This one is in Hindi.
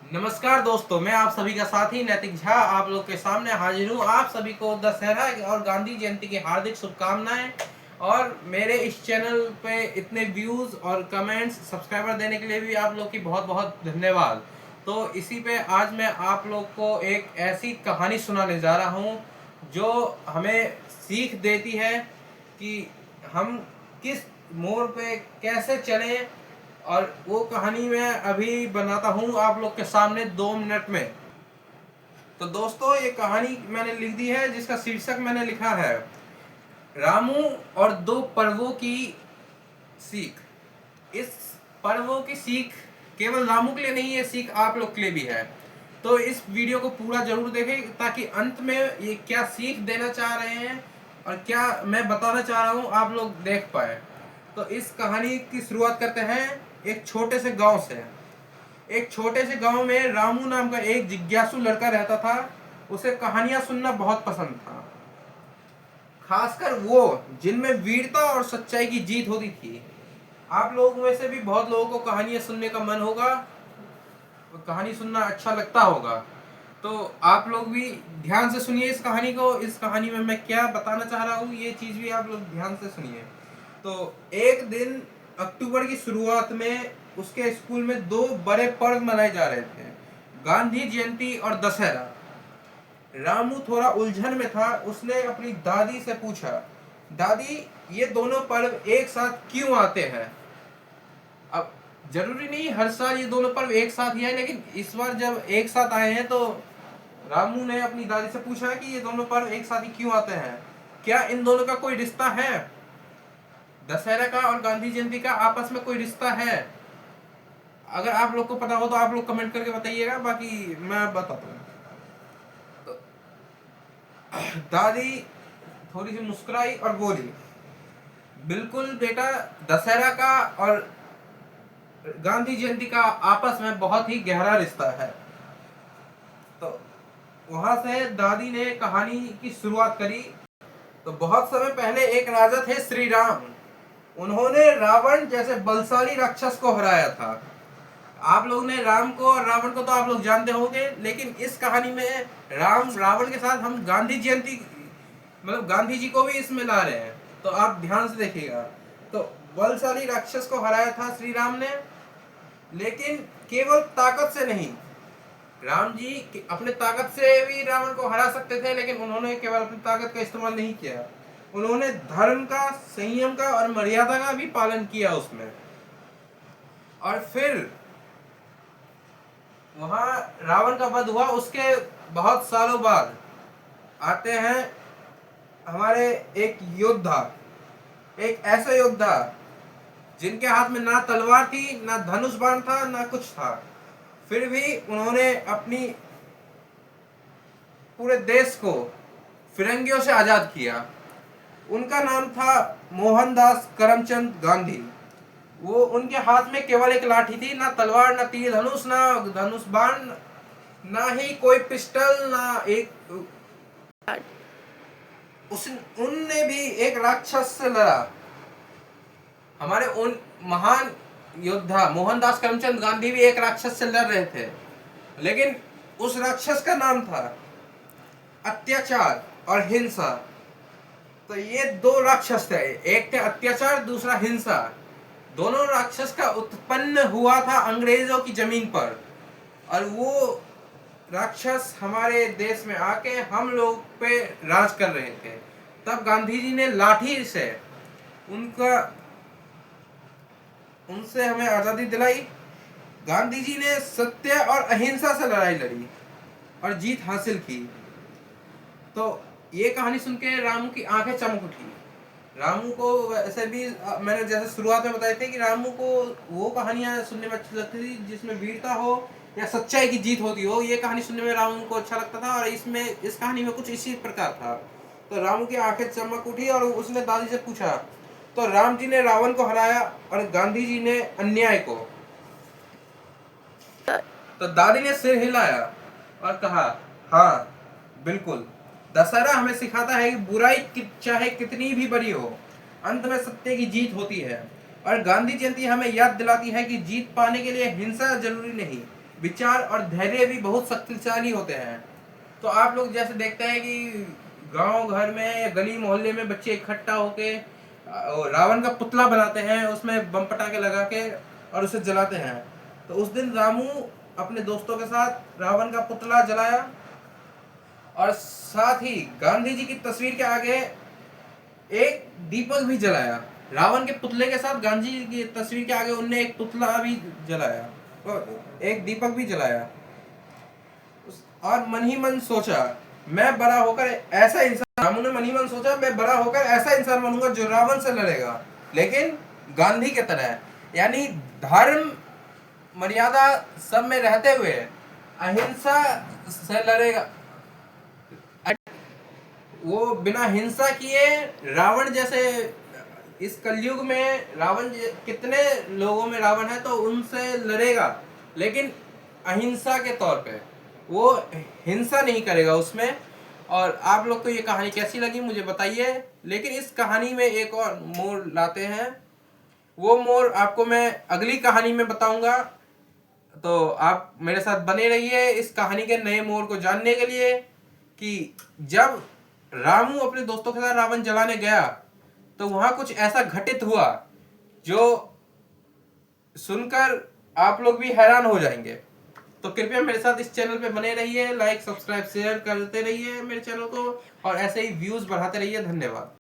नमस्कार दोस्तों, मैं आप सभी का साथी नैतिक झा आप लोग के सामने हाजिर हूँ। आप सभी को दशहरा और गांधी जयंती की हार्दिक शुभकामनाएं। और मेरे इस चैनल पे इतने व्यूज़ और कमेंट्स सब्सक्राइबर देने के लिए भी आप लोग की बहुत बहुत धन्यवाद। तो इसी पे आज मैं आप लोग को एक ऐसी कहानी सुनाने जा रहा हूँ जो हमें सीख देती है कि हम किस मोड़ पे कैसे चलें। और वो कहानी मैं अभी बनाता हूँ आप लोग के सामने 2 मिनट में। तो दोस्तों, ये कहानी मैंने लिख दी है जिसका शीर्षक मैंने लिखा है रामू और 2 पर्वों की सीख। इस पर्वों की सीख केवल रामू के लिए नहीं, ये सीख आप लोग के लिए भी है। तो इस वीडियो को पूरा जरूर देखें ताकि अंत में ये क्या सीख देना चाह रहे हैं और क्या मैं बताना चाह रहा हूँ आप लोग देख पाए। तो इस कहानी की शुरुआत करते हैं एक छोटे से गांव से। एक छोटे से गांव में रामू नाम का एक जिज्ञासु लड़का रहता था। उसे कहानियां सुनना बहुत पसंद था, खासकर वो जिनमें वीरता और सच्चाई की जीत होती थी। आप लोगों में से भी बहुत लोगों को कहानियां सुनने का मन होगा, कहानी सुनना अच्छा लगता होगा। तो आप लोग भी ध्यान से सुनिए इस कहानी को। इस कहानी में मैं क्या बताना चाह रहा हूँ ये चीज़ भी आप लोग ध्यान से सुनिए। तो एक दिन अक्टूबर की शुरुआत में उसके स्कूल में 2 बड़े पर्व मनाए जा रहे थे, गांधी जयंती और दशहरा। रामू थोड़ा उलझन में था। उसने अपनी दादी से पूछा, दादी, ये दोनों पर्व एक साथ क्यों आते हैं? अब जरूरी नहीं हर साल ये दोनों पर्व एक साथ ही आए, लेकिन इस बार जब एक साथ आए हैं तो रामू ने अपनी दादी से पूछा कि ये दोनों पर्व एक साथ ही क्यों आते हैं, क्या इन दोनों का कोई रिश्ता है? दशहरा का और गांधी जयंती का आपस में कोई रिश्ता है? अगर आप लोग को पता हो तो आप लोग कमेंट करके बताइएगा, बाकी मैं बताता हूँ। तो दादी थोड़ी सी मुस्कुराई और बोली, बिल्कुल बेटा, दशहरा का और गांधी जयंती का आपस में बहुत ही गहरा रिश्ता है। तो वहां से दादी ने कहानी की शुरुआत करी। तो बहुत समय पहले एक राजा थे श्री राम। उन्होंने रावण जैसे बलशाली राक्षस को हराया था। आप लोग ने राम को और रावण को तो आप लोग जानते होंगे, लेकिन इस कहानी में राम रावण के साथ हम गांधी जयंती मतलब गांधी जी को भी इसमें ला रहे हैं। तो आप ध्यान से देखिएगा। तो बलशाली राक्षस को हराया था श्री राम ने, लेकिन केवल ताकत से नहीं। राम जी अपने ताकत से भी रावण को हरा सकते थे, लेकिन उन्होंने केवल अपनी ताकत का इस्तेमाल नहीं किया। उन्होंने धर्म का, संयम का और मर्यादा का भी पालन किया उसमें। और फिर वहां रावण का वध हुआ। उसके बहुत सालों बाद आते हैं हमारे एक योद्धा, एक ऐसा योद्धा जिनके हाथ में ना तलवार थी, ना धनुष बाण था, ना कुछ था। फिर भी उन्होंने अपनी पूरे देश को फिरंगियों से आजाद किया। उनका नाम था मोहनदास करमचंद गांधी। वो उनके हाथ में केवल एक लाठी थी, ना तलवार, ना तीर धनुष, ना धनुष बाण, ना ही कोई पिस्टल, ना एक उस उनने भी एक राक्षस से लड़ा। हमारे उन महान योद्धा मोहनदास करमचंद गांधी भी एक राक्षस से लड़ रहे थे, लेकिन उस राक्षस का नाम था अत्याचार और हिंसा। तो ये 2 राक्षस थे, एक थे अत्याचार, दूसरा हिंसा। दोनों राक्षस का उत्पन्न हुआ था अंग्रेजों की जमीन पर, और वो राक्षस हमारे देश में आके हम लोग पे राज कर रहे थे। तब गांधी जी ने लाठी से उनसे हमें आजादी दिलाई। गांधी जी ने सत्य और अहिंसा से लड़ाई लड़ी और जीत हासिल की। तो ये कहानी सुन के रामू की आंखें चमक उठी। रामू को वैसे भी मैंने जैसे शुरुआत में बताए थे कि रामू को वो कहानियां सुनने में अच्छी लगती थी जिसमें वीरता हो या सच्चाई की जीत होती हो। ये कहानी सुनने में रामू को अच्छा लगता था, और इस कहानी में कुछ इसी प्रकार था। तो रामू की आंखें चमक उठी और उसने दादी से पूछा, तो राम जी ने रावण को हराया और गांधी जी ने अन्याय को? तो दादी ने सिर हिलाया और कहा, हाँ बिल्कुल। दशहरा हमें सिखाता है कि बुराई चाहे कितनी भी बड़ी हो, अंत में सत्य की जीत होती है। और गांधी जयंती हमें याद दिलाती है कि जीत पाने के लिए हिंसा जरूरी नहीं, विचार और धैर्य भी बहुत शक्तिशाली होते हैं। तो आप लोग जैसे देखते हैं कि गांव घर में या गली मोहल्ले में बच्चे इकट्ठा होके रावण का पुतला बनाते हैं, उसमें बम पटाखे लगा के और उसे जलाते हैं। तो उस दिन रामू अपने दोस्तों के साथ रावण का पुतला जलाया और साथ ही गांधी जी की तस्वीर के आगे एक दीपक भी जलाया। रावण के पुतले के साथ गांधी जी की तस्वीर के आगे उनने एक पुतला भी जलाया और एक दीपक भी जलाया और मन ही मन सोचा मैं बड़ा होकर ऐसा इंसान, रामू ने मन ही मन सोचा मैं बड़ा होकर ऐसा इंसान बनूंगा जो रावण से लड़ेगा, लेकिन गांधी के तरह, यानी धर्म मर्यादा सब में रहते हुए अहिंसा से लड़ेगा। वो बिना हिंसा किए रावण जैसे, इस कलयुग में रावण कितने लोगों में रावण है तो उनसे लड़ेगा, लेकिन अहिंसा के तौर पे, वो हिंसा नहीं करेगा उसमें। और आप लोग को ये कहानी कैसी लगी मुझे बताइए। लेकिन इस कहानी में एक और मोड़ लाते हैं, वो मोड़ आपको मैं अगली कहानी में बताऊंगा। तो आप मेरे साथ बने रहिए इस कहानी के नए मोड़ को जानने के लिए कि जब रामू अपने दोस्तों के साथ रावण जलाने गया तो वहां कुछ ऐसा घटित हुआ जो सुनकर आप लोग भी हैरान हो जाएंगे। तो कृपया मेरे साथ इस चैनल पे बने रहिए, लाइक सब्सक्राइब शेयर करते रहिए मेरे चैनल को और ऐसे ही व्यूज बढ़ाते रहिए। धन्यवाद।